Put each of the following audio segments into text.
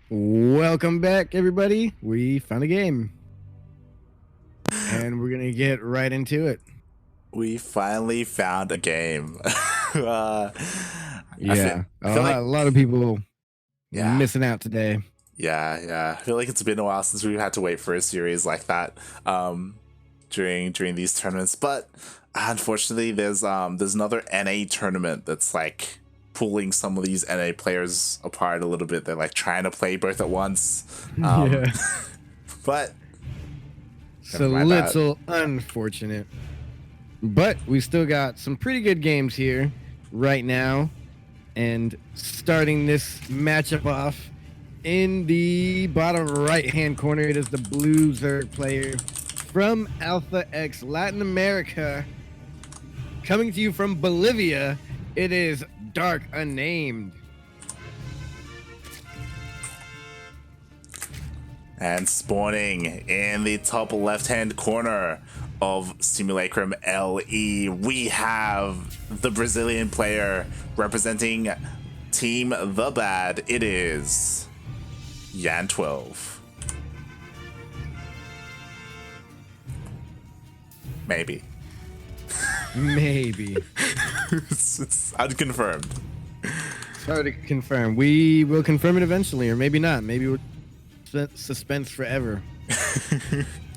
Welcome back, everybody. We found a game, and we're gonna get right into it. We finally found a game. A lot of people missing out today. Yeah. I feel like it's been a while since we've had to wait for a series like that during these tournaments. But unfortunately, there's another NA tournament that's like pulling some of these NA players apart a little bit. They're like trying to play both at once. But it's a little unfortunate. But we still got some pretty good games here right now. And starting this matchup off in the bottom right-hand corner, it is the blue Zerg player from Alpha X Latin America. Coming to you from Bolivia, it is DarkUnnamed. And spawning in the top left-hand corner of Simulacrum LE, we have the Brazilian player representing Team The Bad. It is YanXII. Maybe. It's unconfirmed. It's hard to confirm. We will confirm it eventually, or maybe not. Maybe we'll suspense forever.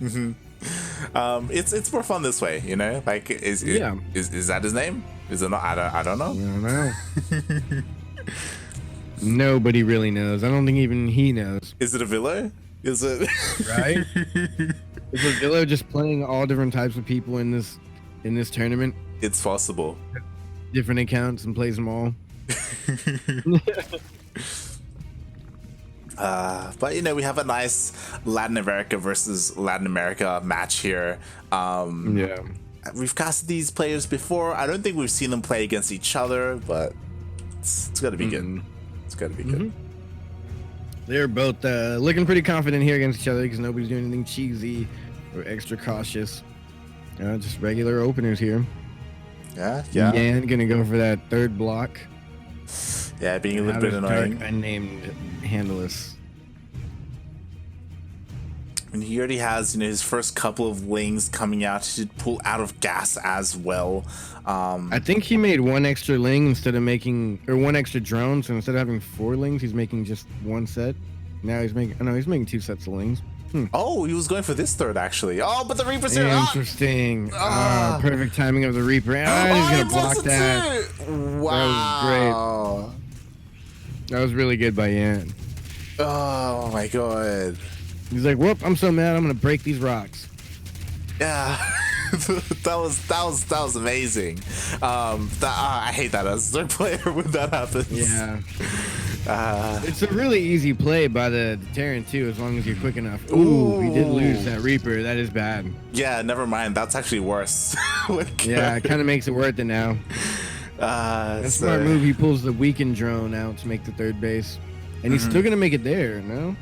It's more fun this way, you know. Like, is that his name? Is it not? I don't know. I don't know. Nobody really knows. I don't think even he knows. Is it a Villo? Is it right? Is a Villo just playing all different types of people in this tournament? It's possible. Different accounts and plays them all. But you know, we have a nice Latin America versus Latin America match here. We've casted these players before. I don't think we've seen them play against each other, but it's gotta be good. It's gotta be good. They're both looking pretty confident here against each other because nobody's doing anything cheesy or extra cautious. Just regular openers here. Yeah. Yan gonna go for that third block. Yeah, being a little bit annoying. Unnamed handle this. And he already has, you know, his first couple of lings coming out to pull out of gas as well. I think he made one extra ling instead of making, or one extra drone. So instead of having 4 lings, he's making just 1 set. Now he's making 2 sets of lings. Oh, he was going for this third actually. Oh, but the Reaper's here. Interesting. Perfect timing of the Reaper. He's gonna block that. Wow. That was great. That was really good by Yan. Oh my god. He's like, whoop, I'm so mad, I'm gonna break these rocks. Yeah. that was amazing. I hate that as a player when that happens. Yeah. It's a really easy play by the Terran too, as long as you're quick enough. Ooh, we did lose that Reaper. That is bad. Yeah, never mind. That's actually worse. Yeah, it kind of makes it worth it now. That's a smart move. He pulls the weakened drone out to make the third base, and he's still gonna make it there. No.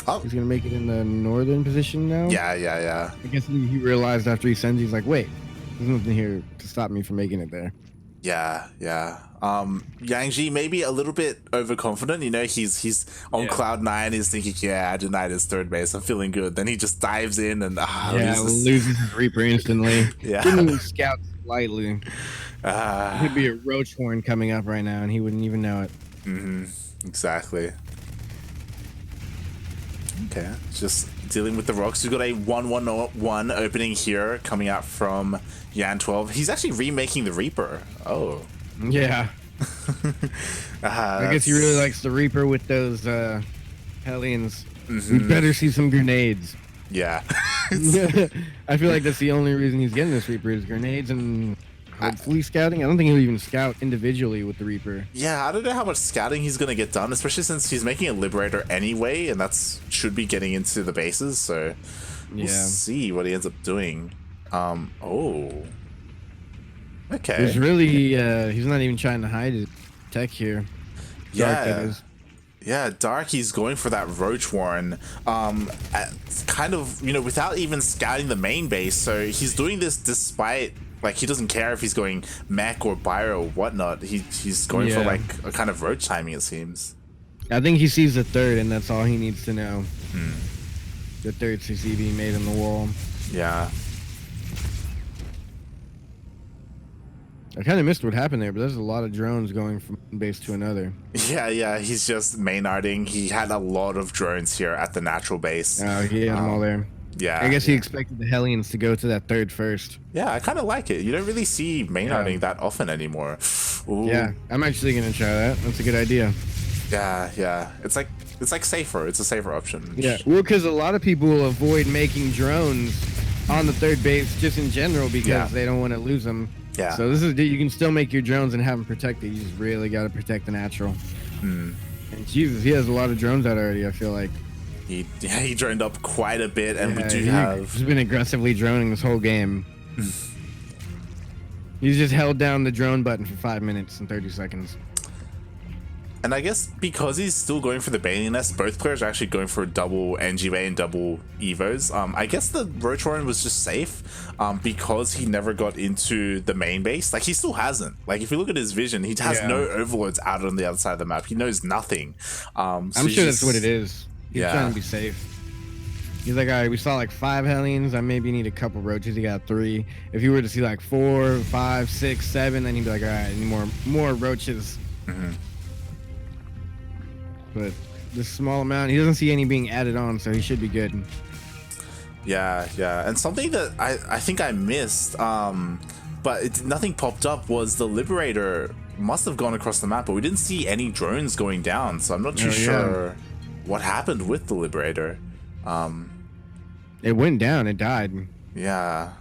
Oh. He's gonna make it in the northern position now. Yeah. I guess he realized after he sends, he's like, wait, there's nothing here to stop me from making it there. Yeah. YanXII maybe a little bit overconfident. You know, he's on cloud 9. He's thinking, I denied his third base. I'm feeling good. Then he just dives in and loses his Reaper instantly. Yeah. Didn't even scout slightly. He'd be a roach horn coming up right now, and he wouldn't even know it. Exactly. Okay, just dealing with the rocks. We've got a 1-1-1 opening here coming out from YanXII. He's actually remaking the Reaper. Oh. Yeah. I guess he really likes the Reaper with those Hellions. We better see some grenades. Yeah. I feel like that's the only reason he's getting this Reaper is grenades and hopefully scouting. I don't think he'll even scout individually with the Reaper. Yeah, I don't know how much scouting he's going to get done, especially since he's making a Liberator anyway, and should be getting into the bases, so we'll see what he ends up doing. Okay. There's really, he's not even trying to hide his tech here. Dark, that is. Yeah, Dark, he's going for that Roach Warren, kind of, you know, without even scouting the main base, so he's doing this despite... Like, he doesn't care if he's going mech or bio or whatnot. He's going for, like, a kind of roach timing, it seems. I think he sees the third, and that's all he needs to know. The third CCV made in the wall. Yeah. I kind of missed what happened there, but there's a lot of drones going from one base to another. Yeah, he's just main-arting. He had a lot of drones here at the natural base. Oh, he had them all there. Yeah. I guess he expected the Hellions to go to that third first. Yeah, I kind of like it. You don't really see main-arting that often anymore. Ooh. Yeah, I'm actually going to try that. That's a good idea. Yeah. It's like safer. It's a safer option. Yeah, well, because a lot of people will avoid making drones on the third base just in general because they don't want to lose them. Yeah. So this is, you can still make your drones and have them protected. You just really got to protect the natural. And Jesus, he has a lot of drones out already, I feel like. He droned up quite a bit, and we do have... He's been aggressively droning this whole game. He's just held down the drone button for 5 minutes and 30 seconds. And I guess because he's still going for the Baneling Nest, both players are actually going for double NGA and double Evos. I guess the Roach Warren was just safe because he never got into the main base. Like, he still hasn't. Like, if you look at his vision, he has no overlords out on the other side of the map. He knows nothing. So I'm sure that's what it is. He's trying to be safe. He's like, all right, we saw like 5 Hellions. I maybe need a couple roaches. He got 3. If you were to see like 4, 5, 6, 7, then he'd be like, all right, I need more roaches. But this small amount, he doesn't see any being added on, so he should be good. Yeah. And something that I think I missed, but nothing popped up, was the Liberator must have gone across the map, but we didn't see any drones going down, so I'm not too sure what happened with the Liberator. It went down. It died. Yeah.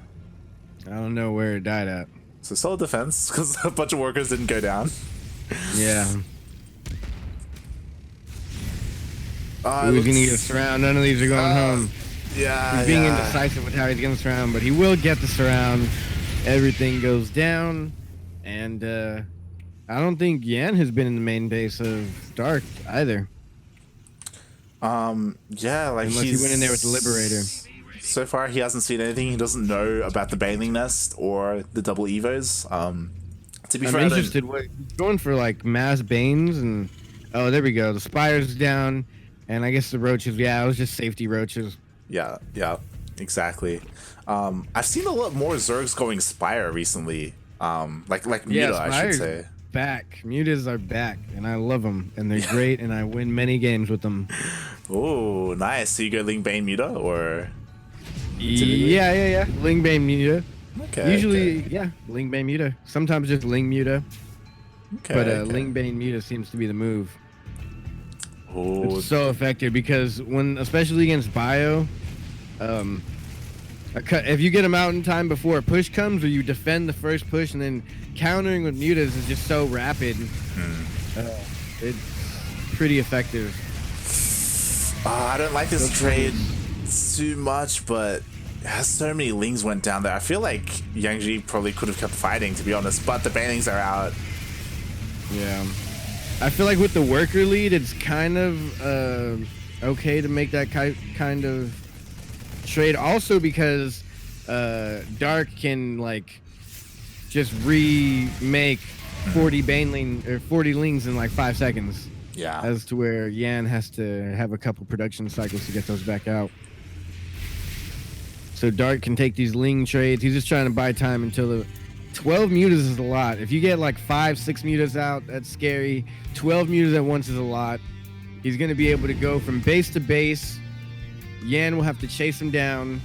I don't know where it died at. So solid defense, because a bunch of workers didn't go down. Yeah. He's gonna get a surround. None of these are going home. Yeah. He's being indecisive with how he's gonna surround, but he will get the surround. Everything goes down, and I don't think Yan has been in the main base of Dark either. Yeah, like unless he went in there with the Liberator. So far, he hasn't seen anything. He doesn't know about the Baneling Nest or the double Evos. To be fair, I'm interested. What he's going for, like mass Banes, and oh, there we go. The Spire's down, and I guess the roaches. Yeah, it was just safety roaches. Yeah, exactly. I've seen a lot more Zergs going Spire recently. Like Muta, I should say. Back. Mutas are back, and I love them, and they're great, and I win many games with them. Oh, nice. So you go Ling Bane Muta, or? Yeah. Ling Bane Muta. Okay. Usually, Ling Bane Muta. Sometimes just Ling Muta. Okay. But Ling Bane Muta seems to be the move. Oh. It's so effective because especially against Bio, if you get them out in time before a push comes, or you defend the first push, and then countering with mutas is just so rapid. It's pretty effective. I don't like this trade too much, but so many Lings went down there. I feel like YanXII probably could have kept fighting, to be honest, but the Banelings are out. Yeah. I feel like with the worker lead, it's kind of okay to make that kind of trade. Also because Dark can like just remake 40 Baneling or 40 Lings in like 5 seconds. Yeah. As to where Yan has to have a couple production cycles to get those back out. So Dark can take these Ling trades. He's just trying to buy time until the 12 mutas is a lot. If you get like 5, 6 mutas out, that's scary. 12 mutas at once is a lot. He's going to be able to go from base to base. Yan will have to chase him down.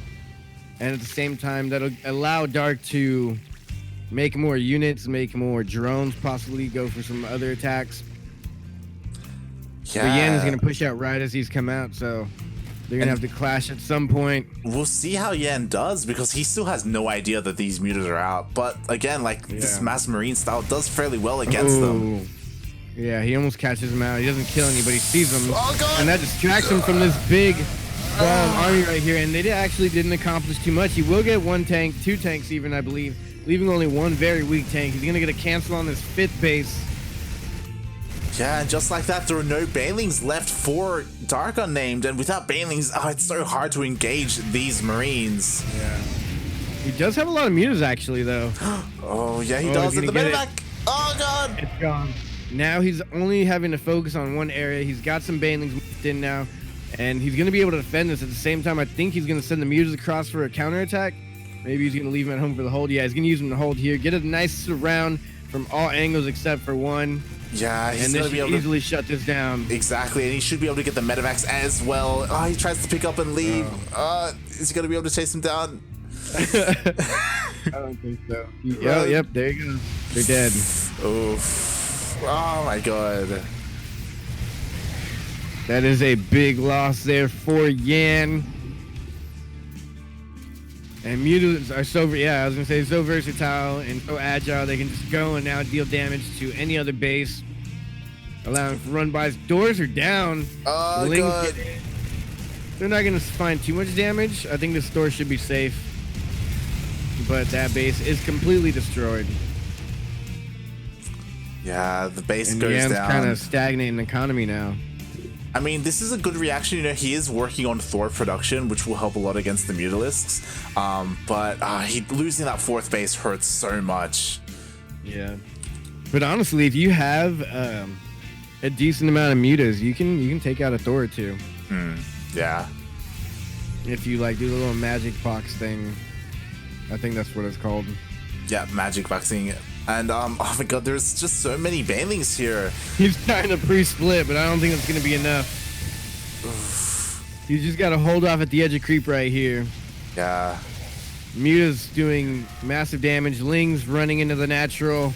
And at the same time, that'll allow Dark to make more units, make more drones, possibly go for some other attacks. Yeah. But Yan is going to push out right as he's come out, so they're going to have to clash at some point. We'll see how Yan does, because he still has no idea that these mutas are out. But again, like this mass marine style does fairly well against them. Yeah, he almost catches him out. He doesn't kill anybody, he sees them. Oh, God. And that distracts him from this big ball of army right here. And they actually didn't accomplish too much. He will get 1 tank, 2 tanks even, I believe, leaving only 1 very weak tank. He's going to get a cancel on this 5th base. Yeah, and just like that, there are no Banelings left for DarkUnnamed, and without Banelings, it's so hard to engage these Marines. Yeah. He does have a lot of mutas, actually, though. Oh, yeah, he does. In the medevac. Oh, God. It's gone. Now he's only having to focus on one area. He's got some banelings moved in now, and he's going to be able to defend this. At the same time, I think he's going to send the mutas across for a counterattack. Maybe he's going to leave him at home for the hold. Yeah, he's going to use him to hold here. Get a nice surround from all angles except for one. Yeah, he's and going to be able to easily shut this down. Exactly, and he should be able to get the medevacs as well. Oh, he tries to pick up and leave. Is he going to be able to chase him down? I don't think so. Yep, there you go. They're dead. Oof. Oh my god. That is a big loss there for Yan. And mutas are so, I was gonna say, so versatile and so agile. They can just go and now deal damage to any other base, allowing for run-bys. Doors are down. Oh god. They're not gonna find too much damage. I think this door should be safe, but that base is completely destroyed. Yeah, the base and goes Yan's down. Kind of stagnating economy now. I mean, this is a good reaction. You know, he is working on Thor production, which will help a lot against the Mutalisks. But losing that fourth base hurts so much. Yeah. But honestly, if you have a decent amount of mutas, you can take out a Thor or two. Yeah. If you like do the little magic box thing, I think that's what it's called. Yeah, magic boxing. And oh my god, there's just so many banelings here. He's trying to pre-split, but I don't think it's gonna be enough. You just gotta hold off at the edge of creep right here. Yeah. Muta's doing massive damage. Ling's running into the natural.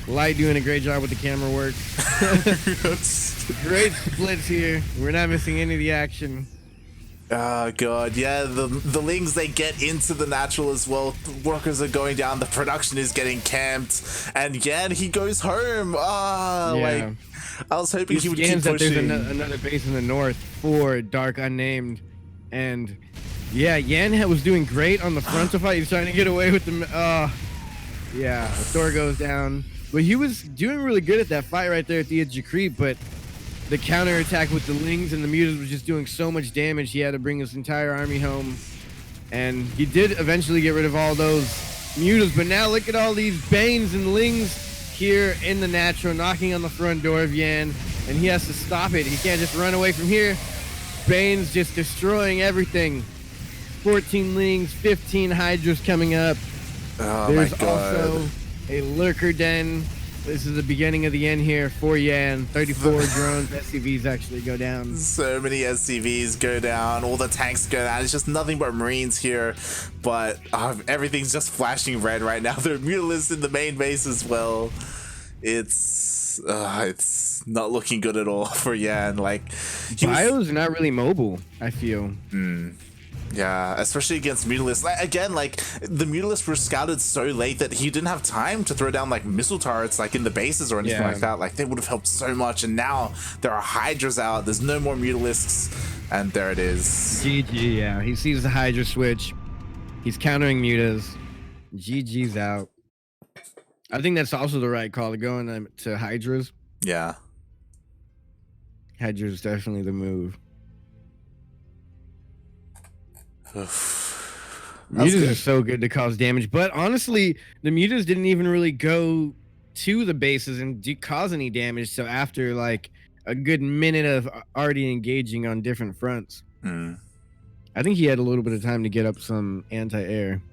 Light doing a great job with the camera work. Great splits here. We're not missing any of the action. Oh god, yeah, the Lings, they get into the natural as well. The workers are going down, the production is getting camped, and Yan, he goes home. Like, I was hoping he would keep pushing. There's another base in the north for DarkUnnamed, and yeah, Yan was doing great on the frontal fight. He's trying to get away with the the Thor goes down, but he was doing really good at that fight right there at the edge of creep, but the counterattack with the Lings and the mutas was just doing so much damage. He had to bring his entire army home. And he did eventually get rid of all those mutas. But now look at all these Banes and Lings here in the natural, knocking on the front door of Yan. And he has to stop it. He can't just run away from here. Bane's just destroying everything. 14 Lings, 15 Hydras coming up. Oh There's my god. also a Lurker Den. This is the beginning of the end here for Yan. 34 drones, SCVs actually go down. So many SCVs go down, all the tanks go down. It's just nothing but Marines here, but everything's just flashing red right now. There are Mutalisks in the main base as well. It's not looking good at all for Yan. Like, Bios are not really mobile, I feel. Yeah, especially against Mutalisks. Again, like, the Mutalisks were scouted so late that he didn't have time to throw down like missile turrets like in the bases or anything like that. Like, they would have helped so much, and now there are Hydras out. There's no more Mutalisks, and there it is. GG, yeah. He sees the Hydra switch. He's countering mutas. GG's out. I think that's also the right call to go to Hydras. Yeah. Hydra's definitely the move. Mutas are so good to cause damage, but honestly, the mutas didn't even really go to the bases and cause any damage. So after like a good minute of already engaging on different fronts, I think he had a little bit of time to get up some anti-air.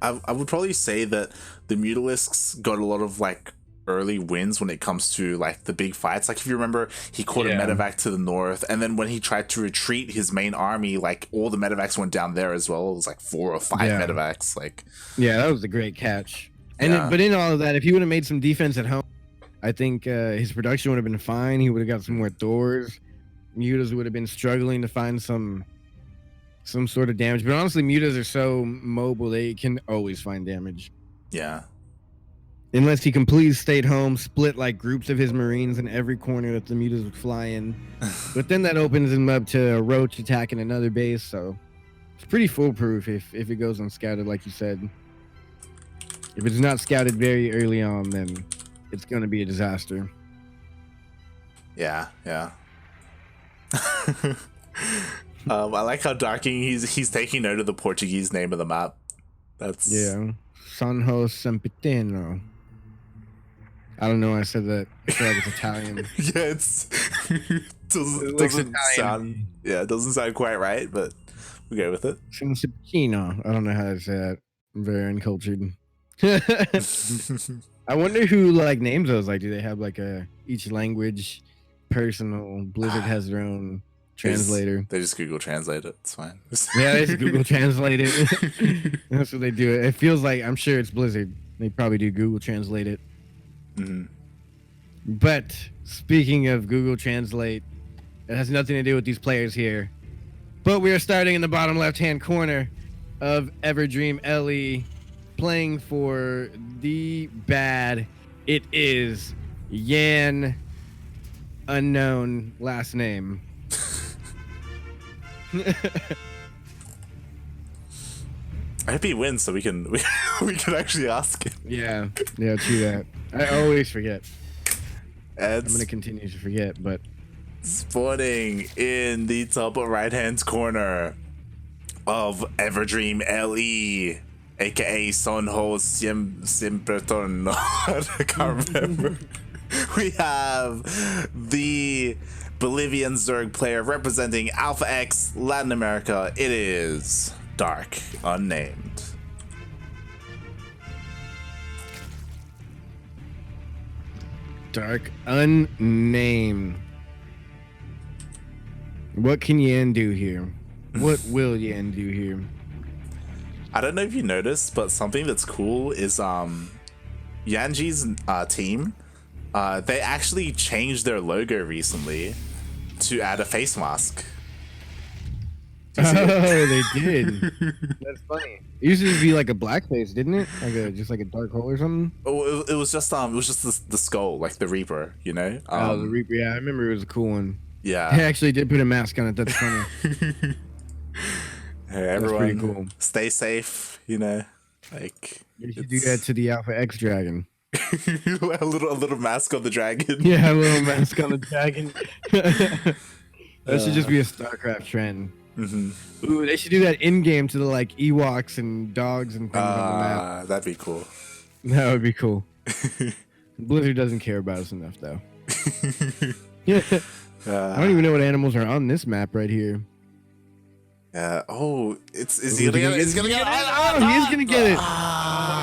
I would probably say that the Mutalisks got a lot of like early wins when it comes to like the big fights. Like, if you remember, he caught a medevac to the north, and then when he tried to retreat his main army, like all the medevacs went down there as well. It was like 4 or 5 medevacs. Like, yeah, that was a great catch. And but in all of that, if he would have made some defense at home, I think his production would have been fine. He would have got some more Thors. Mutas would have been struggling to find some sort of damage. But honestly, mutas are so mobile, they can always find damage. Yeah. Unless he completely stayed home, split like groups of his Marines in every corner that the mutas would fly in. But then that opens him up to a Roach attacking another base, so it's pretty foolproof if it goes unscouted, like you said. If it's not scouted very early on, then it's going to be a disaster. Yeah. I like how Darking, he's taking note of the Portuguese name of the map. That's Sanho Sempiteno. I don't know why I said that. I feel like it's Italian. Yeah, it's It doesn't sound it doesn't sound quite right, but we go with it. Cincipino. I don't know how to say that. I'm very uncultured. I wonder who like names those. Like, do they have like each language personal? Blizzard has their own translator. They just Google Translate it. It's fine. Yeah, they just Google Translate it. That's what they do. It feels like, I'm sure it's Blizzard. They probably do Google Translate it. Mm-hmm. But speaking of Google Translate, it has nothing to do with these players here. But we are starting in the bottom left-hand corner of Everdream LE, playing for the bad. It is YanXII, last name. I hope he wins so we can actually ask him. Yeah, true that. I always forget. And I'm gonna continue to forget, but spawning in the top right-hand corner of Everdream LE, aka Sonho Simperton. I can't remember. We have the Bolivian Zerg player representing Alpha X Latin America. It is DarkUnnamed. DarkUnnamed. What can Yan do here? What will Yan do here? I don't know if you noticed, but something that's cool is Yanji's team. They actually changed their logo recently to add a face mask. Oh, they did. That's funny. It used to be like a blackface, didn't it? Like just like a dark hole or something. Oh, it was just the skull, like the Reaper, you know. The Reaper. Yeah, I remember it was a cool one. Yeah, they actually did put a mask on it. That's funny. Hey, everyone, that's pretty cool. Stay safe, you know. Like you should do that to the Alpha X dragon. a little mask on the dragon. Yeah, a little mask on the dragon. That should just be a StarCraft trend. Mm-hmm. Ooh, they should do that in game to the like Ewoks and dogs and things on the map. That'd be cool. That would be cool. Blizzard doesn't care about us enough, though. Yeah. I don't even know what animals are on this map right here. Oh, is he gonna get it? He's gonna get it. Oh, he's gonna get it.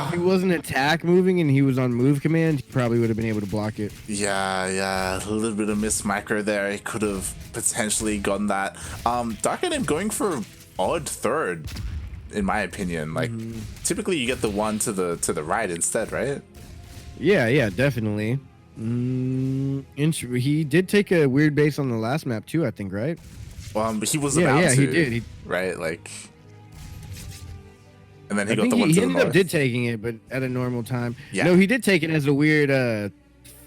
If he wasn't attack moving and he was on move command, he probably would have been able to block it. Yeah. A little bit of miss micro there. He could have potentially gotten that. DarkUnnamed going for odd third, in my opinion. Like typically you get the one to the right instead, right? Yeah, definitely. He did take a weird base on the last map too, I think, right? But he was about to. He did. Right, like, and then he got the one to the north. He ended up taking it, but at a normal time. Yeah. No, he did take it as a weird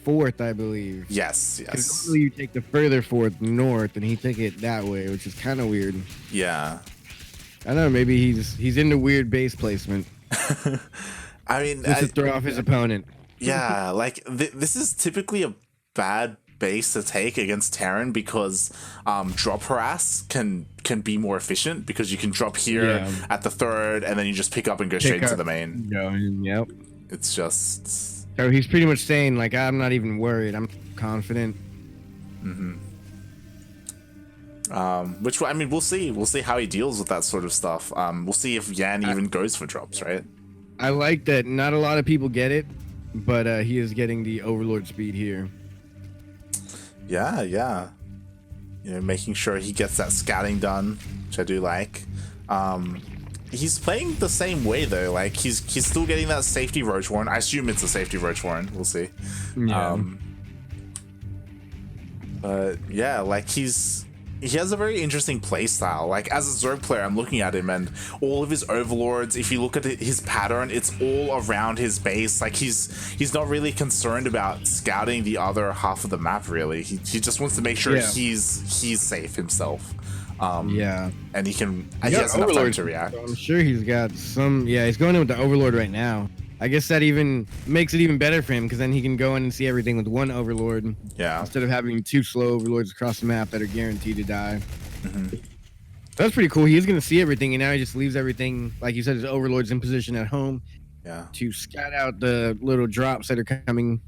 fourth, I believe. Yes. Normally you take the further fourth north, and he took it that way, which is kind of weird. Yeah. I don't know. Maybe he's into weird base placement. I mean, just to throw off his opponent. Yeah, like this is typically a bad base to take against Terran because drop harass can be more efficient because you can drop here at the third and then you just pick up and go straight to the main. Yep. It's just. So he's pretty much saying like, I'm not even worried. I'm confident. Which, I mean, we'll see. We'll see how he deals with that sort of stuff. We'll see if Yan even goes for drops, right? I like that not a lot of people get it, but he is getting the Overlord speed here. Yeah. You know, making sure he gets that scouting done, which I do like. He's playing the same way though. Like he's still getting that safety Roach Warren. I assume it's a safety Roach Warren. We'll see. Yeah. But yeah, like he has a very interesting play style. Like as a Zerg player, I'm looking at him and all of his overlords, if you look at his pattern, it's all around his base. Like he's not really concerned about scouting the other half of the map really. He just wants to make sure he's safe himself. And he has enough time to react. I'm sure he's got some. Yeah, he's going in with the Overlord right now. I guess that even makes it even better for him because then he can go in and see everything with one Overlord. Yeah. Instead of having two slow Overlords across the map that are guaranteed to die. That's pretty cool. He's going to see everything, and now he just leaves everything, like you said, his Overlord's in position at home. Yeah. To scout out the little drops that are coming.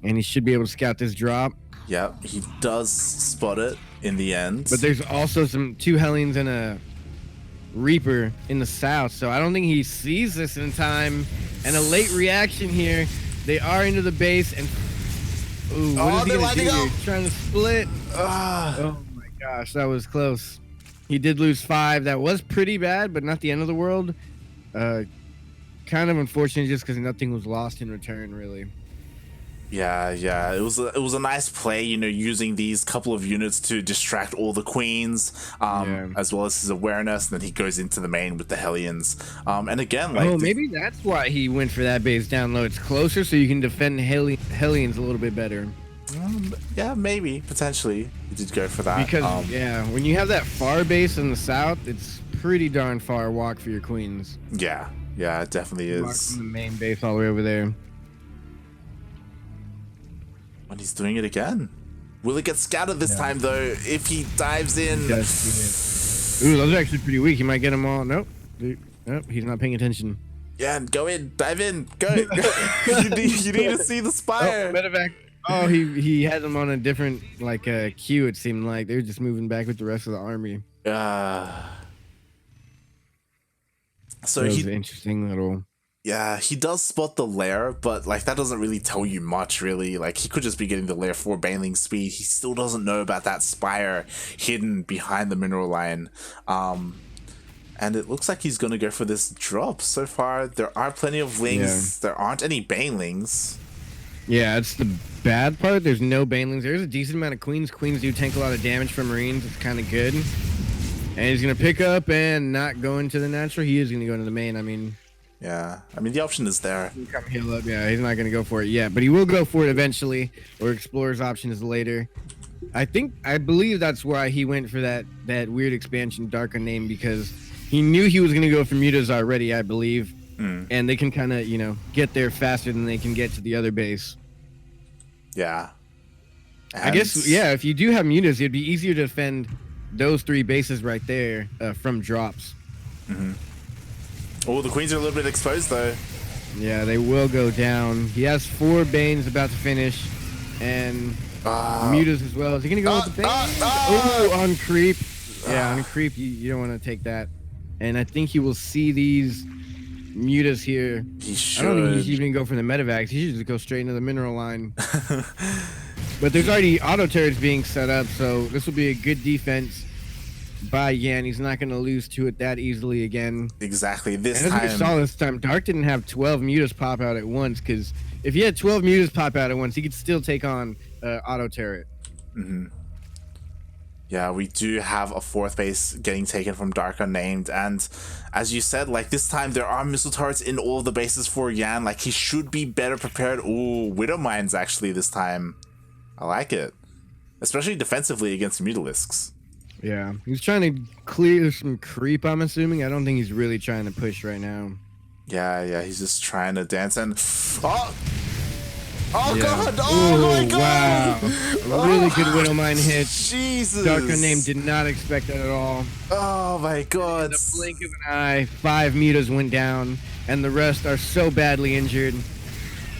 and he should be able to scout this drop. Yep, he does spot it in the end. But there's also two Hellions and a Reaper in the south, so I don't think he sees this in time. And a late reaction here. They are into the base, and ooh, what is he gonna do here? Trying to split. Oh my gosh, that was close. He did lose 5. That was pretty bad, but not the end of the world. Kind of unfortunate, just because nothing was lost in return, really. Yeah, it was a nice play, you know, using these couple of units to distract all the queens, as well as his awareness. And then he goes into the main with the Hellions. And again, like, maybe that's why he went for that base down low. It's closer, so you can defend Hellions a little bit better. Yeah, maybe potentially he did go for that. Because when you have that far base in the south, it's pretty darn far walk for your queens. Yeah, it definitely is. Walk from the main base all the way over there. And he's doing it again. Will it get scouted this time, though, if he dives in? Ooh, those are actually pretty weak. He might get them all. Nope. Nope, he's not paying attention. Yeah, go in. Dive in. Go. you need to see the spire. Medevac. Oh, he had them on a different, like, queue, it seemed like. They were just moving back with the rest of the army. So that was an interesting little... Yeah, he does spot the lair, but like that doesn't really tell you much, really. Like he could just be getting the lair for Baneling speed. He still doesn't know about that spire hidden behind the mineral line. And it looks like he's going to go for this drop. So far, there are plenty of lings. Yeah. There aren't any Banelings. Yeah, it's the bad part. There's no Banelings. There's a decent amount of queens. Queens do tank a lot of damage from Marines. It's kind of good. And he's going to pick up and not go into the natural. He is going to go into the main. I mean... Yeah, I mean, the option is there. Come heal up. Yeah, he's not going to go for it yet, but he will go for it eventually, or Explorer's option is later. I believe that's why he went for that weird expansion, DarkUnnamed, because he knew he was going to go for mutas already, I believe, and they can kind of, get there faster than they can get to the other base. Yeah. And I guess, if you do have mutas, it'd be easier to defend those 3 bases right there from drops. Mm-hmm. Oh, the queens are a little bit exposed, though. Yeah, they will go down. He has 4 Banes about to finish, and mutas as well. Is he going to go with the Bane? Oh, on creep. Yeah, on creep, you don't want to take that. And I think he will see these mutas here. He should. I don't think he should even go for the medevacs. He should just go straight into the mineral line. But there's already auto turrets being set up, so this will be a good defense by Yan. He's not going to lose to it that easily again. Exactly. This and time. As we saw this time, Dark didn't have 12 mutas pop out at once, because if he had 12 mutas pop out at once, he could still take on auto turret. Mm-hmm. Yeah, we do have a 4th base getting taken from DarkUnnamed, and as you said, like this time there are missile turrets in all the bases for Yan. Like he should be better prepared. Ooh, Widow Mines actually this time. I like it, especially defensively against Mutalisks. Yeah, he's trying to clear some creep, I'm assuming. I don't think he's really trying to push right now. Yeah, he's just trying to dance and... Oh yeah. God! Oh my God! Wow. A really good Widowmine hit. Jesus! DarkUnnamed did not expect that at all. Oh my God! In the blink of an eye, 5 mutas went down, and the rest are so badly injured.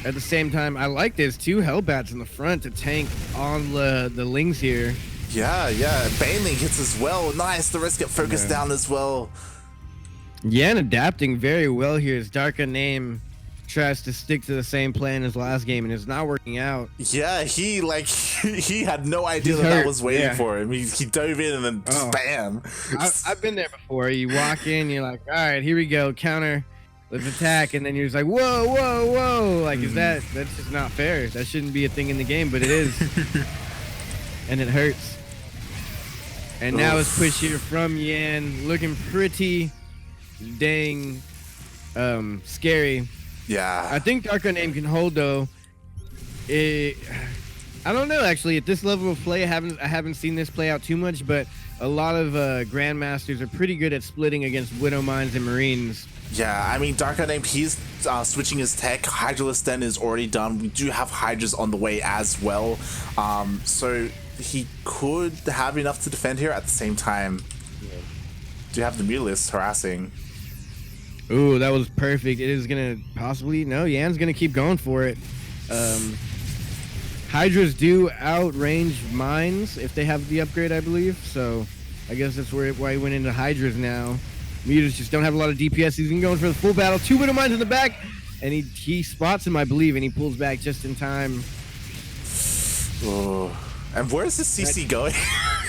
At the same time, I like this. 2 Hellbats in the front to tank on the lings here. Yeah. Baneling hits as well. Nice. The rest get focused down as well. Yan adapting very well here as DarkUnnamed tries to stick to the same plan as last game, and it's not working out. Yeah, he had no idea that was waiting for him. He dove in and then bam. I've been there before. You walk in, you're like, all right, here we go, counter, let's attack, and then you're just like, whoa. Like, that's just not fair. That shouldn't be a thing in the game, but it is. And it hurts. And now it's push here from Yan, looking pretty dang scary. Yeah. I think DarkUnnamed can hold, though. I don't know, actually. At this level of play, I haven't seen this play out too much, but a lot of Grandmasters are pretty good at splitting against Widow Mines and Marines. Yeah, I mean, DarkUnnamed, he's switching his tech. Hydralisk Den is already done. We do have Hydras on the way as well. So he could have enough to defend here. At the same time, do you have the Mutalisk harassing? Ooh, that was perfect. It is going to possibly... No, Yan's going to keep going for it. Hydras do outrange mines if they have the upgrade, I believe. So I guess that's why he went into Hydras now. Mutas just don't have a lot of DPS. He's going for the full battle. 2 Widow Mines in the back. And he spots him, I believe, and he pulls back just in time. Oh. And where is the CC going?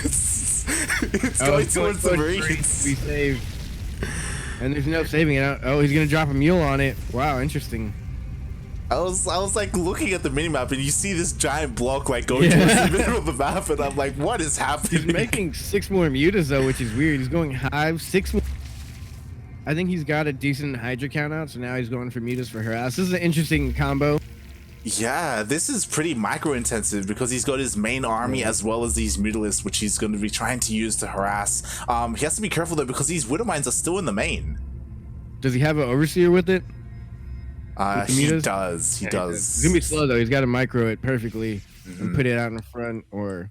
it's going towards the Marines. Be saved. And there's no saving it. Oh, he's going to drop a mule on it. Wow, interesting. I was like looking at the minimap and you see this giant block like going towards the middle of the map and I'm like, what is happening? He's making 6 more mutas though, which is weird. He's going Hive, 6 more. I think he's got a decent Hydra count out, so now he's going for mutas for harass. This is an interesting combo. Yeah, this is pretty micro intensive because he's got his main army as well as these mutalisks, which he's going to be trying to use to harass. He has to be careful though because these Widow Mines are still in the main. Does he have an Overseer with it? He does. He does. It's gonna be slow though. He's got to micro it perfectly and put it out in front or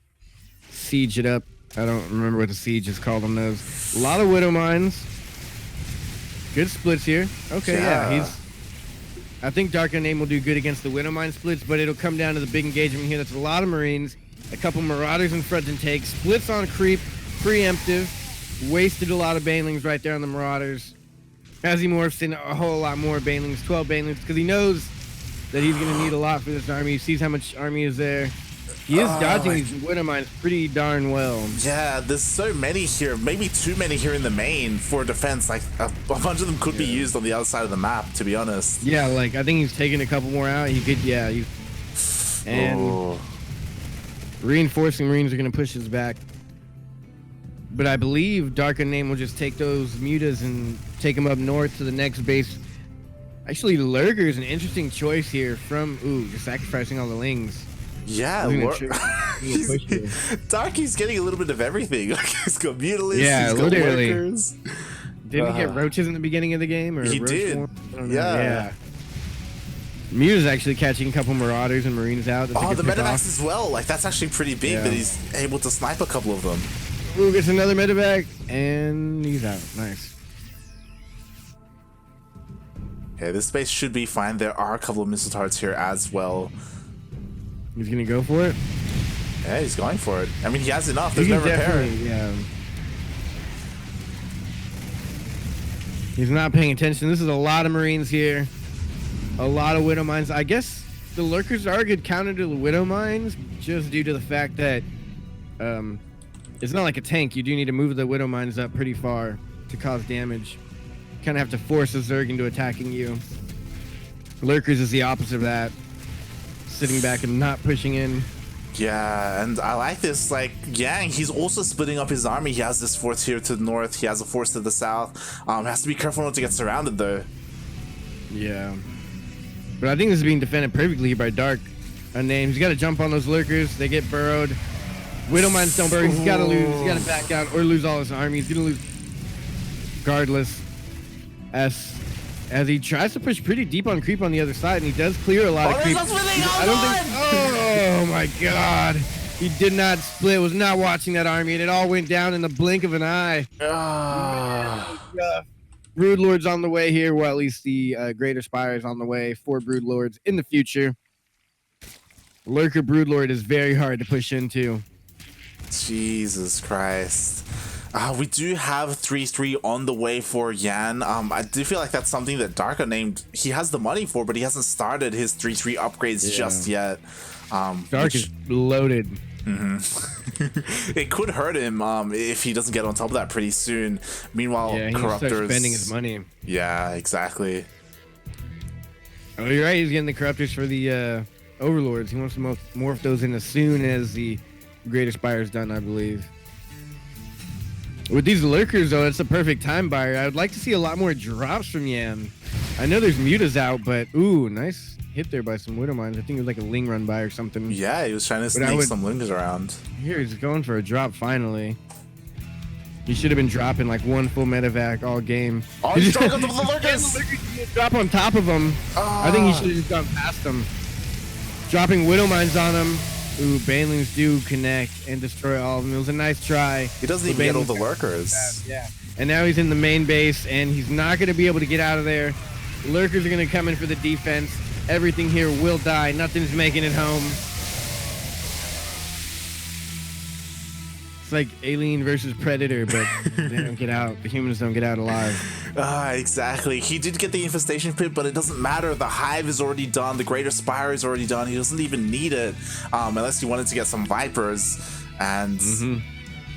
siege it up. I don't remember what the siege is called on those. A lot of Widow Mines. Good splits here. Okay, yeah. I think DarkUnnamed will do good against the Widow Mine splits, but it'll come down to the big engagement here. That's a lot of Marines, a couple Marauders in front and take. Splits on creep, preemptive. Wasted a lot of Banelings right there on the Marauders. As he morphs in a whole lot more Banelings, 12 Banelings, because he knows that he's going to need a lot for this army. He sees how much army is there. He is dodging these Widow Mines pretty darn well. Yeah, there's so many here. Maybe too many here in the main for defense. Like, a bunch of them could be used on the other side of the map, to be honest. Yeah, like, I think he's taking a couple more out. He could, and reinforcing Marines are going to push his back. But I believe DarkUnnamed will just take those mutas and take them up north to the next base. Actually, Lurker is an interesting choice here from, just sacrificing all the Lings. Yeah, Darky's getting a little bit of everything. Like, he's got mutalisks, he's got lurkers. Didn't he get roaches in the beginning of the game? Or he did. Yeah. Muta's actually catching a couple Marauders and Marines out. Oh, the medevacs as well. Like, that's actually pretty big that he's able to snipe a couple of them. Ooh, gets another medevac, and he's out. Nice. Okay, this space should be fine. There are a couple of missile turrets here as well. He's gonna go for it? Yeah, he's going for it. I mean, he has enough. There's no repair. Yeah. He's not paying attention. This is a lot of Marines here. A lot of Widow Mines. I guess the Lurkers are a good counter to the Widow Mines, just due to the fact that it's not like a tank. You do need to move the Widow Mines up pretty far to cause damage. You kind of have to force a Zerg into attacking you. Lurkers is the opposite of that. Sitting back and not pushing in. Yeah, and I like this. Like, Yang, he's also splitting up his army. He has this force here to the north. He has a force to the south. Has to be careful not to get surrounded, though. Yeah. But I think this is being defended perfectly by DarkUnnamed. He's got to jump on those Lurkers. They get burrowed. Widow Mines don't burrow. He's got to lose. He's got to back out or lose all his army. He's going to lose regardless. As he tries to push pretty deep on creep on the other side, and he does clear a lot of creep. Oh my god. He did not split, was not watching that army, and it all went down in the blink of an eye. Brood Lords on the way here, well, at least the Greater Spire is on the way. 4 Brood Lords in the future. Lurker Brood Lord is very hard to push into. Jesus Christ. We do have 3-3 on the way for Yan. I do feel like that's something that DarkUnnamed, he has the money for, but he hasn't started his 3-3 upgrades just yet. Dark is loaded. It could hurt him if he doesn't get on top of that pretty soon. Meanwhile, he Corruptors spending his money. Yeah, exactly. Oh, you're right. He's getting the Corruptors for the Overlords. He wants to morph those in as soon as the Greater Spire is done, I believe. With these Lurkers, though, it's a perfect time buyer. I would like to see a lot more drops from Yan. I know there's mutas out, but ooh, nice hit there by some Widow Mines. I think it was like a Ling run by or something. Yeah, he was trying to sneak some Lings around. Here, he's going for a drop finally. He should have been dropping like one full medevac all game. Oh, he's trying to go to the Lurkers! Drop on top of him. I think he should have just gone past him. Dropping Widow Mines on him. Ooh, Banelings do connect and destroy all of them. It was a nice try. He doesn't even get all the Lurkers. Yeah. And now he's in the main base, and he's not going to be able to get out of there. Lurkers are going to come in for the defense. Everything here will die. Nothing's making it home. It's like Alien versus Predator, but they don't get out. The humans don't get out alive. Exactly. He did get the infestation pit, but it doesn't matter. The hive is already done. The greater spire is already done. He doesn't even need it, unless he wanted to get some vipers. And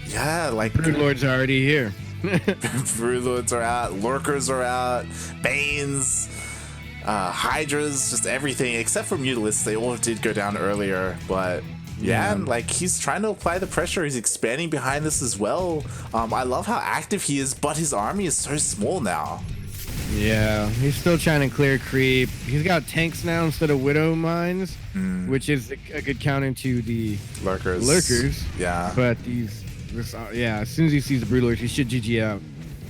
yeah, like Broodlords are already here. Broodlords are out. Lurkers are out. Banes, Hydras, just everything except for Mutalisks. They all did go down earlier, but. Yeah, and like he's trying to apply the pressure. He's expanding behind this as well. I love how active he is, but his army is so small now. Yeah, he's still trying to clear creep. He's got tanks now instead of Widow Mines, which is a good counter to the Lurkers. Yeah. But as soon as he sees the Broodlords, he should GG out.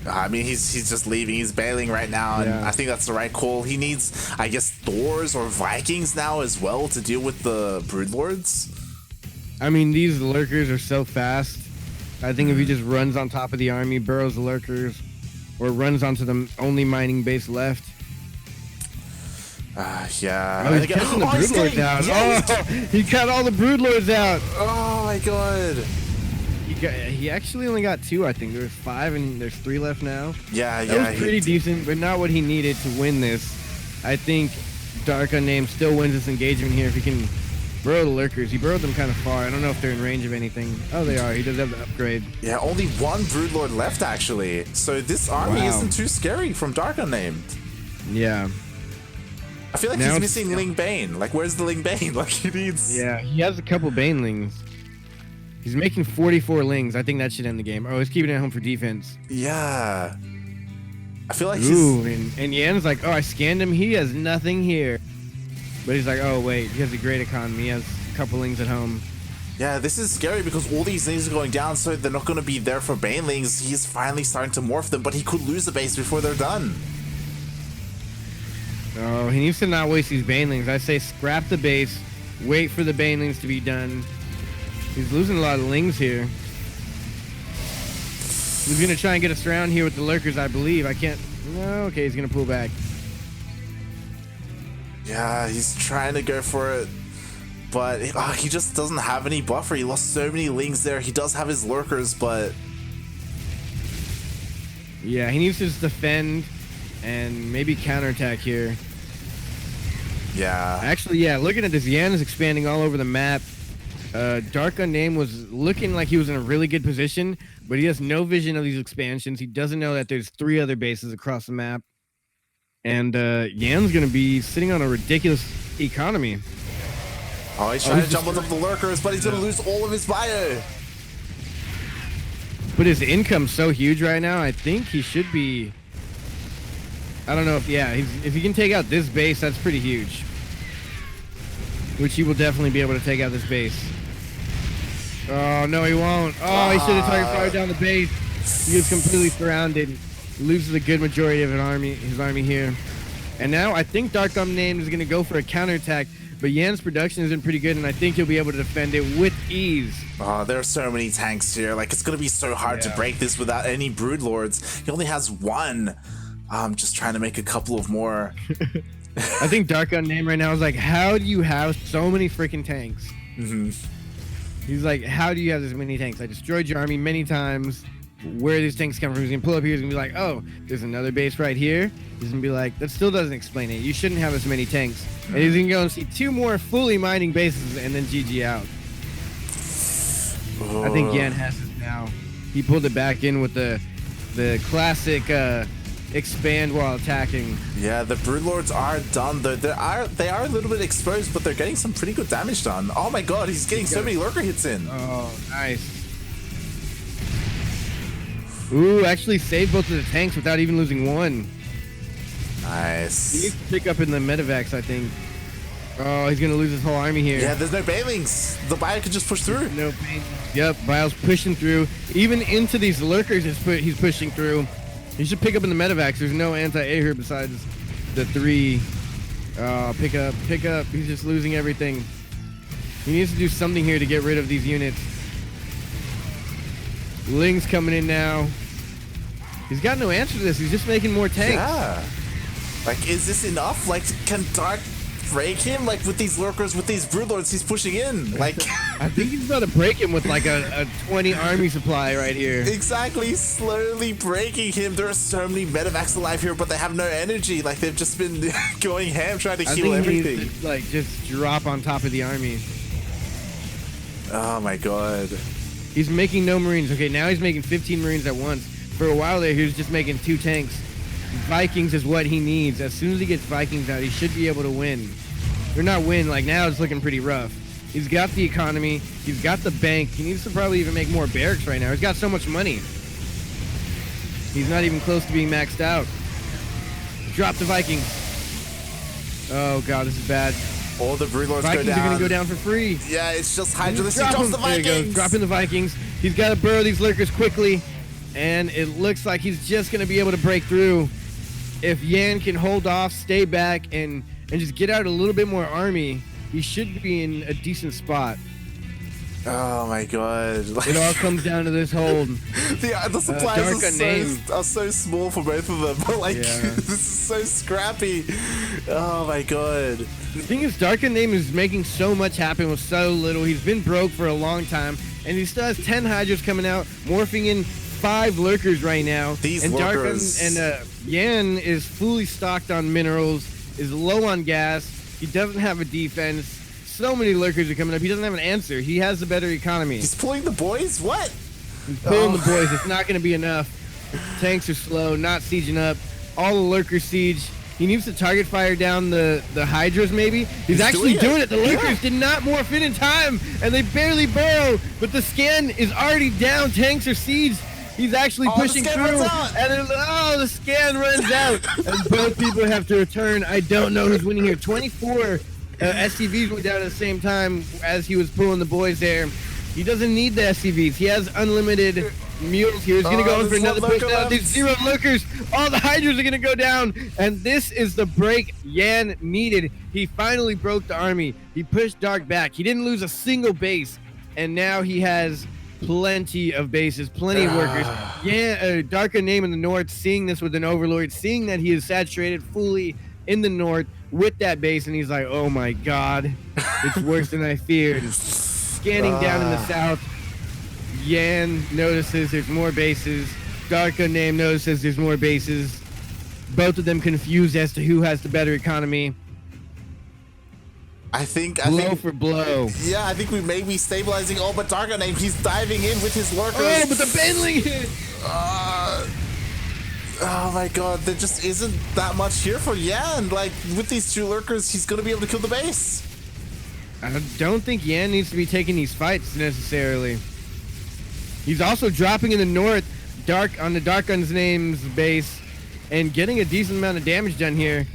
I mean, he's just leaving. He's bailing right now, and I think that's the right call. He needs, I guess, Thors or Vikings now as well to deal with the Broodlords. I mean, these Lurkers are so fast. I think if he just runs on top of the army, burrows the Lurkers, or runs onto the only mining base left. Yeah. Oh, he's catching the Broodlords out. He got all the Broodlords out. Oh my god. He actually only got 2, I think. There was 5, and there's 3 left now. Yeah, that was pretty decent, but not what he needed to win this. I think DarkUnnamed still wins this engagement here if he can burrow the Lurkers. He burrowed them kind of far. I don't know if they're in range of anything. Oh, they are. He does have the upgrade. Yeah, only 1 Broodlord left, actually. So this army isn't too scary from DarkUnnamed. Yeah. I feel like he's missing Ling Bane. Like, where's the Ling Bane? Like, he needs... Yeah, he has a couple Banelings. He's making 44 Lings. I think that should end the game. Oh, he's keeping it at home for defense. Yeah. I feel like and Yan's like, oh, I scanned him. He has nothing here. But he's like, oh, wait, he has a great economy. He has a couple Lings at home. Yeah, this is scary because all these Lings are going down, so they're not going to be there for Banelings. He's finally starting to morph them, but he could lose the base before they're done. Oh, he needs to not waste these Banelings. I say scrap the base, wait for the Banelings to be done. He's losing a lot of Lings here. He's going to try and get us around here with the Lurkers, I believe. I can't... No, okay, he's going to pull back. Yeah, he's trying to go for it, but he just doesn't have any buffer. He lost so many Lings there. He does have his Lurkers, but... Yeah, he needs to just defend and maybe counterattack here. Yeah. Actually, yeah, looking at this, Yan is expanding all over the map. DarkUnnamed was looking like he was in a really good position, but he has no vision of these expansions. He doesn't know that there's 3 other bases across the map. And Yan's going to be sitting on a ridiculous economy. Oh, he's trying to jump on top of the Lurkers, but he's going to lose all of his bio. But his income's so huge right now, I think he should be... I don't know if... Yeah, if he can take out this base, that's pretty huge. Which he will definitely be able to take out this base. Oh, no, he won't. Oh, he should have target fired down the base. He was completely surrounded. Loses a good majority of his army here. And now I think DarkUnnamed is going to go for a counterattack, but Yan's production has been pretty good, and I think he'll be able to defend it with ease. Oh, there are so many tanks here. Like, it's going to be so hard to break this without any Broodlords. He only has 1. I'm just trying to make a couple of more. I think DarkUnnamed right now is like, how do you have so many freaking tanks? He's like, how do you have this many tanks? I destroyed your army many times. Where these tanks come from? He's gonna pull up here. He's gonna be like, oh, there's another base right here. He's gonna be like, that still doesn't explain it. You shouldn't have as many tanks. And he's gonna go and see 2 more fully mining bases and then GG out. I think Yan has it now. He pulled it back in with the classic expand while attacking. Yeah, the Broodlords are done though. They are a little bit exposed, but they're getting some pretty good damage done. Oh my god, he's getting so many Lurker hits in. Oh, nice. Ooh, actually saved both of the tanks without even losing 1. Nice. He needs to pick up in the medevacs, I think. Oh, he's going to lose his whole army here. Yeah, there's no Banelings. The bio could just push through. No Banelings. Yep, Bio's pushing through. Even into these Lurkers, he's pushing through. He should pick up in the medevacs. There's no anti-air here besides the 3. Pick up. He's just losing everything. He needs to do something here to get rid of these units. Ling's coming in now. He's got no answer to this. He's just making more tanks. Yeah. Like, is this enough? Like, can Dark break him? Like with these lurkers, with these broodlords he's pushing in. Like I think he's about to break him with like a 20 army supply right here. Exactly, slowly breaking him. There are so many medivacs alive here, but they have no energy. Like they've just been going ham trying to heal everything. He needs to, like just drop on top of the army. Oh my god. He's making no marines. Okay, now he's making 15 marines at once. For a while there, he was just making 2 tanks. Vikings is what he needs. As soon as he gets Vikings out, he should be able to win. Or not win, like now it's looking pretty rough. He's got the economy. He's got the bank. He needs to probably even make more barracks right now. He's got so much money. He's not even close to being maxed out. Drop the Vikings. Oh god, this is bad. All the broodlords Vikings go down. are going to go down for free. Yeah, it's just Hydra. He drops the Vikings. There you go. Dropping the Vikings. He's got to burrow these lurkers quickly. And it looks like he's just going to be able to break through. If Yan can hold off, stay back, and just get out a little bit more army, he should be in a decent spot. Oh my god. It all comes down to this hold. The supplies are so small for both of them. But like, this is so scrappy. Oh my god. The thing is, DarkUnnamed is making so much happen with so little. He's been broke for a long time, and he still has 10 Hydras coming out, morphing in 5 lurkers right now. These and lurkers. Yan is fully stocked on minerals, is low on gas. He doesn't have a defense. So many lurkers are coming up. He doesn't have an answer. He has a better economy. He's pulling the boys? What? He's pulling the boys. It's not going to be enough. Tanks are slow, not sieging up. All the lurkers siege. He needs to target fire down the Hydras, maybe. He's actually doing it. The lurkers did not morph in time, and they barely burrow. But the scan is already down. Tanks are sieged. He's actually pushing through, and then, the scan runs out, and both people have to return. I don't know who's winning here. 24 SCVs went down at the same time as he was pulling the boys there. He doesn't need the SCVs. He has unlimited mules here. He's going to go in for another push down. There's 0 lurkers. All the Hydras are going to go down, and this is the break Yan needed. He finally broke the army. He pushed Dark back. He didn't lose a single base, and now he has plenty of bases, plenty of workers. DarkUnnamed in the north, seeing this with an overlord, seeing that he is saturated fully in the north with that base, and he's like, oh my god, it's worse than I feared. Scanning down in the south, Yan notices there's more bases. DarkUnnamed notices there's more bases. Both of them confused as to who has the better economy. I think blow for blow. Yeah, I think we may be stabilizing all but DarkUnnamed. He's diving in with his lurkers. Oh, but the Benling hit! Oh my god, there just isn't that much here for Yan. Like, with these 2 lurkers, he's going to be able to kill the base. I don't think Yan needs to be taking these fights necessarily. He's also dropping in the north, on the DarkUnnamed's base, and getting a decent amount of damage done here.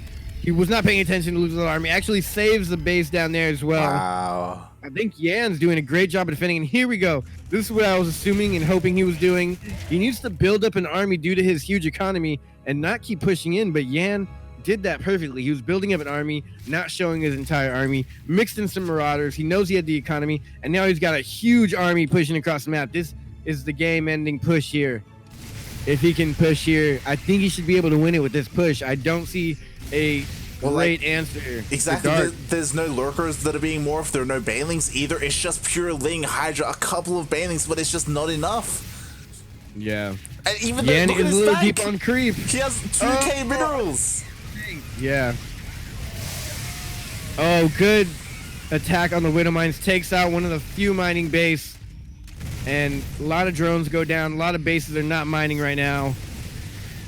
He was not paying attention to losing the army. Actually saves the base down there as well. Wow. I think Yan's doing a great job of defending. And here we go. This is what I was assuming and hoping he was doing. He needs to build up an army due to his huge economy and not keep pushing in. But Yan did that perfectly. He was building up an army, not showing his entire army, mixed in some marauders. He knows he had the economy, and now he's got a huge army pushing across the map. This is the game-ending push here. If he can push here, I think he should be able to win it with this push. I don't see a great answer. Exactly. There's no lurkers that are being morphed. There are no banelings either. It's just pure Ling Hydra. A couple of banelings, but it's just not enough. Yeah. And even Yan is a little deep on creep. He has 2k minerals. Yeah. Oh, good attack on the Widow Mines. Takes out one of the few mining base. And a lot of drones go down. A lot of bases are not mining right now.